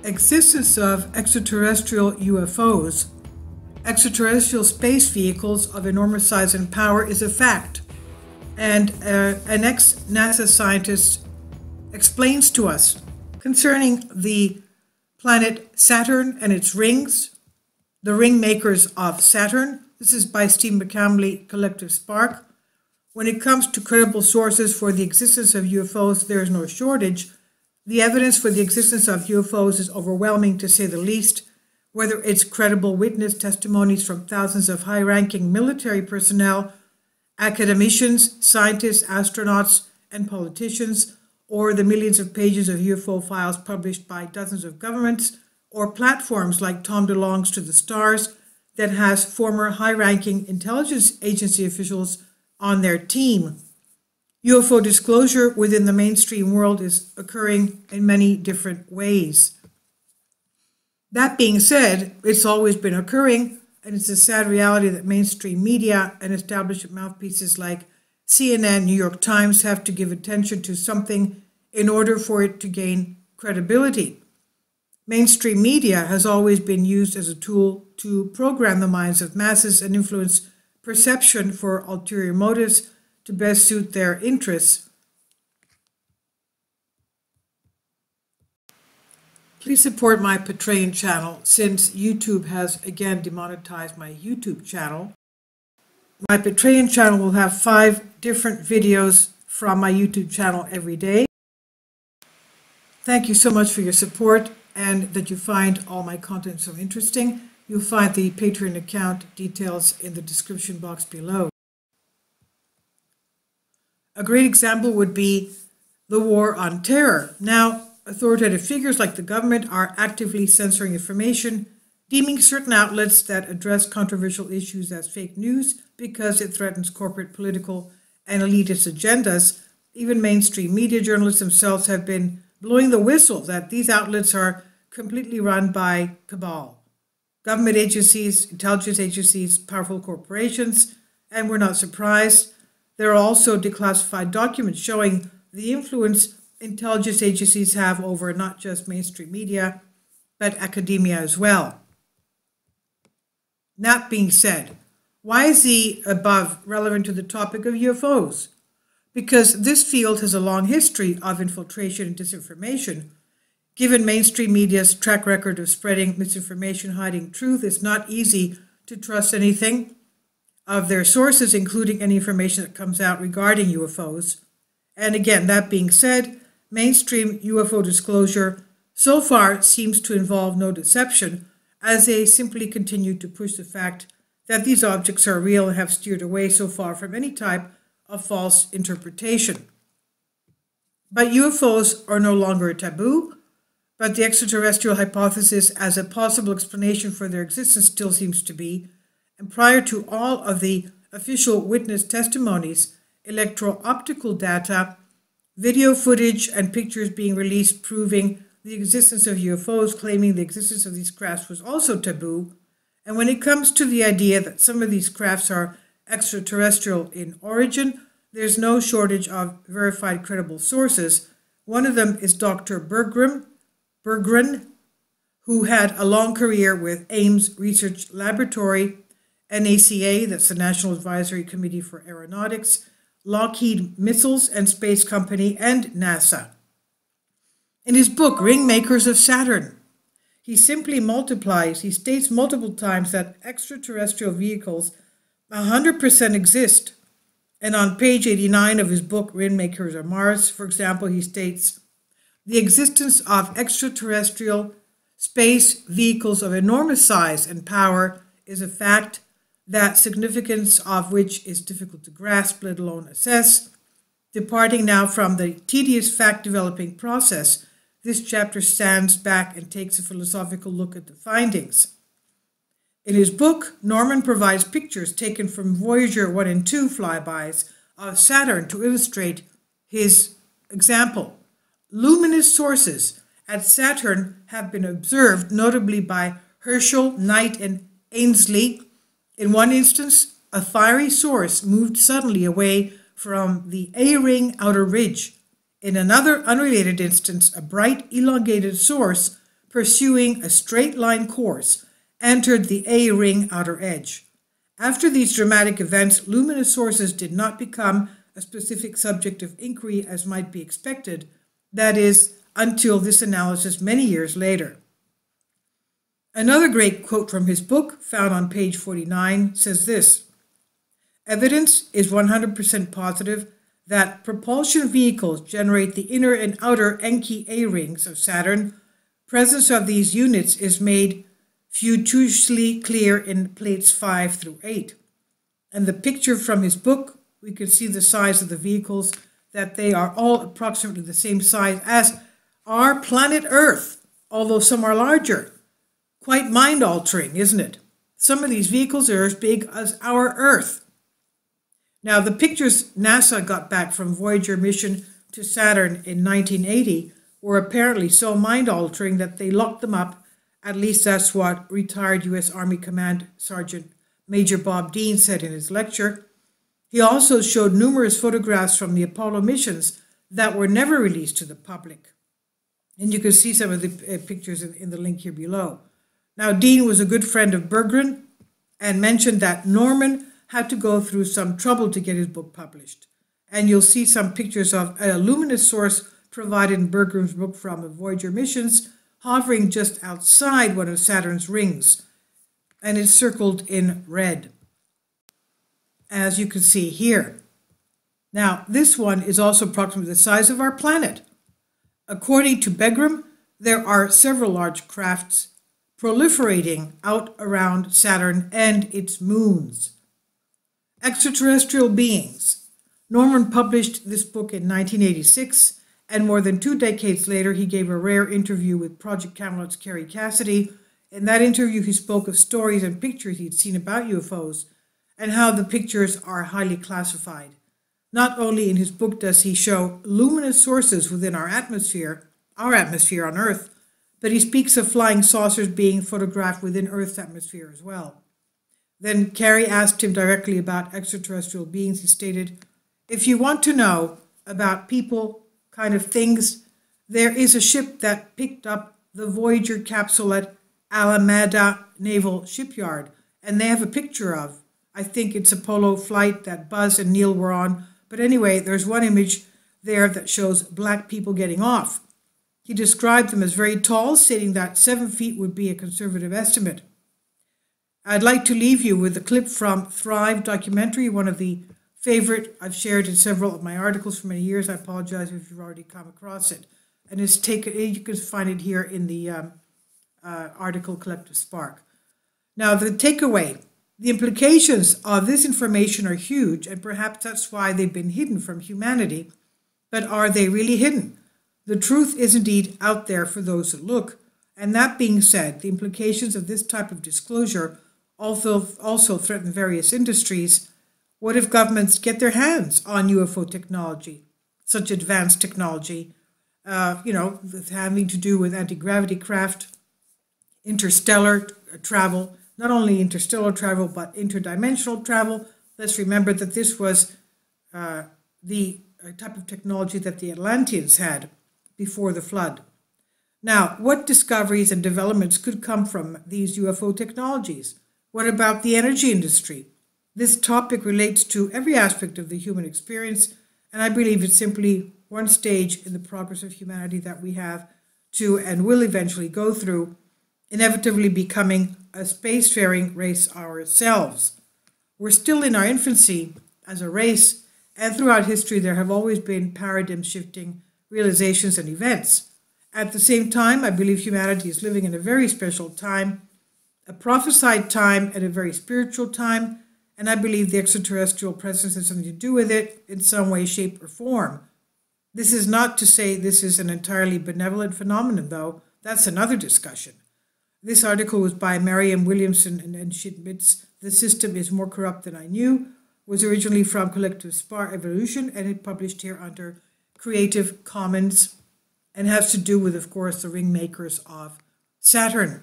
existence of extraterrestrial UFOs, extraterrestrial space vehicles of enormous size and power, is a fact. And an ex-NASA scientist explains to us concerning the planet Saturn and its rings, the ringmakers of Saturn. This is by Steve McCamley, Collective Spark. When it comes to credible sources for the existence of UFOs, there is no shortage. The evidence for the existence of UFOs is overwhelming, to say the least, whether it's credible witness testimonies from thousands of high-ranking military personnel, academicians, scientists, astronauts, and politicians, or the millions of pages of UFO files published by dozens of governments, or platforms like Tom DeLonge's To the Stars that has former high-ranking intelligence agency officials on their team. UFO disclosure within the mainstream world is occurring in many different ways. That being said, it's always been occurring, and it's a sad reality that mainstream media and establishment mouthpieces like CNN, New York Times have to give attention to something in order for it to gain credibility. Mainstream media has always been used as a tool to program the minds of masses and influence perception for ulterior motives to best suit their interests. Please support my Patreon channel, since YouTube has again demonetized my YouTube channel. My Patreon channel will have 5 different videos from my YouTube channel every day. Thank you so much for your support and that you find all my content so interesting. You'll find the Patreon account details in the description box below. A great example would be the war on terror. Now, authoritative figures like the government are actively censoring information, deeming certain outlets that address controversial issues as fake news because it threatens corporate, political, and elitist agendas. Even mainstream media journalists themselves have been blowing the whistle that these outlets are completely run by cabal. Government agencies, intelligence agencies, powerful corporations, and we're not surprised. There are also declassified documents showing the influence intelligence agencies have over not just mainstream media, but academia as well. That being said, why is the above relevant to the topic of UFOs? Because this field has a long history of infiltration and disinformation. Given mainstream media's track record of spreading misinformation, hiding truth, it's not easy to trust anything of their sources, including any information that comes out regarding UFOs. And again, that being said, mainstream UFO disclosure so far seems to involve no deception, as they simply continue to push the fact that these objects are real and have steered away so far from any type of false interpretation. But UFOs are no longer a taboo, but the extraterrestrial hypothesis as a possible explanation for their existence still seems to be. And prior to all of the official witness testimonies, electro-optical data, video footage, and pictures being released proving the existence of UFOs, claiming the existence of these crafts was also taboo. And when it comes to the idea that some of these crafts are extraterrestrial in origin, there's no shortage of verified credible sources. One of them is Dr. Berggren, who had a long career with Ames Research Laboratory, NACA, that's the National Advisory Committee for Aeronautics, Lockheed Missiles and Space Company, and NASA. In his book, Ringmakers of Saturn, he states multiple times that extraterrestrial vehicles 100% exist. And on page 89 of his book, Ringmakers of Mars, for example, he states, the existence of extraterrestrial space vehicles of enormous size and power is a fact, that significance of which is difficult to grasp, let alone assess. Departing now from the tedious fact-developing process, this chapter stands back and takes a philosophical look at the findings. In his book, Norman provides pictures taken from Voyager 1 and 2 flybys of Saturn to illustrate his example. Luminous sources at Saturn have been observed, notably by Herschel, Knight, and Ainsley. In one instance, a fiery source moved suddenly away from the A-ring outer ridge. In another unrelated instance, a bright, elongated source pursuing a straight line course, entered the A ring outer edge. After these dramatic events, luminous sources did not become a specific subject of inquiry as might be expected, that is, until this analysis many years later. Another great quote from his book, found on page 49, says this: "Evidence is 100% positive that propulsion vehicles generate the inner and outer Enki A-rings of Saturn. Presence of these units is made furiously clear in plates 5 through 8. And the picture from his book, we can see the size of the vehicles, that they are all approximately the same size as our planet Earth, although some are larger. Quite mind-altering, isn't it? Some of these vehicles are as big as our Earth." Now, the pictures NASA got back from Voyager mission to Saturn in 1980 were apparently so mind-altering that they locked them up. At least that's what retired U.S. Army Command Sergeant Major Bob Dean said in his lecture. He also showed numerous photographs from the Apollo missions that were never released to the public. And you can see some of the pictures in the link here below. Now, Dean was a good friend of Berggren and mentioned that Norman had to go through some trouble to get his book published. And you'll see some pictures of a luminous source provided in Berggren's book from the Voyager missions, hovering just outside one of Saturn's rings, and it's circled in red, as you can see here. Now, this one is also approximately the size of our planet. According to Berggren, there are several large crafts proliferating out around Saturn and its moons. Extraterrestrial beings. Norman published this book in 1986, and more than 2 decades later, he gave a rare interview with Project Camelot's Kerry Cassidy. In that interview, he spoke of stories and pictures he'd seen about UFOs and how the pictures are highly classified. Not only in his book does he show luminous sources within our atmosphere on Earth, but he speaks of flying saucers being photographed within Earth's atmosphere as well. Then Kerry asked him directly about extraterrestrial beings. He stated, "If you want to know about people, kind of things, there is a ship that picked up the Voyager capsule at Alameda Naval Shipyard, and they have a picture of, I think it's Apollo flight that Buzz and Neil were on, but anyway, there's one image there that shows black people getting off." He described them as very tall, stating that 7 feet would be a conservative estimate. I'd like to leave you with a clip from Thrive documentary, one of the favorite I've shared in several of my articles for many years. I apologize if you've already come across it. And it's taken, you can find it here in the article Collective Spark. Now, the takeaway, the implications of this information are huge, and perhaps that's why they've been hidden from humanity. But are they really hidden? The truth is indeed out there for those who look. And that being said, the implications of this type of disclosure also threaten various industries. What if governments get their hands on UFO technology, such advanced technology, having to do with anti-gravity craft, interstellar travel, not only interstellar travel, but interdimensional travel? Let's remember that this was the type of technology that the Atlanteans had before the flood. Now, what discoveries and developments could come from these UFO technologies? What about the energy industry? This topic relates to every aspect of the human experience, and I believe it's simply one stage in the progress of humanity that we have to and will eventually go through, inevitably becoming a spacefaring race ourselves. We're still in our infancy as a race, and throughout history there have always been paradigm-shifting realizations and events. At the same time, I believe humanity is living in a very special time, a prophesied time and a very spiritual time, and I believe the extraterrestrial presence has something to do with it in some way, shape, or form. This is not to say this is an entirely benevolent phenomenon, though. That's another discussion. This article was by Marianne Williamson, and she admits the system is more corrupt than I knew, was originally from Collective Spark Evolution, and it published here under Creative Commons, and has to do with, of course, the ringmakers of Saturn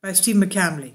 by Steve McCamley.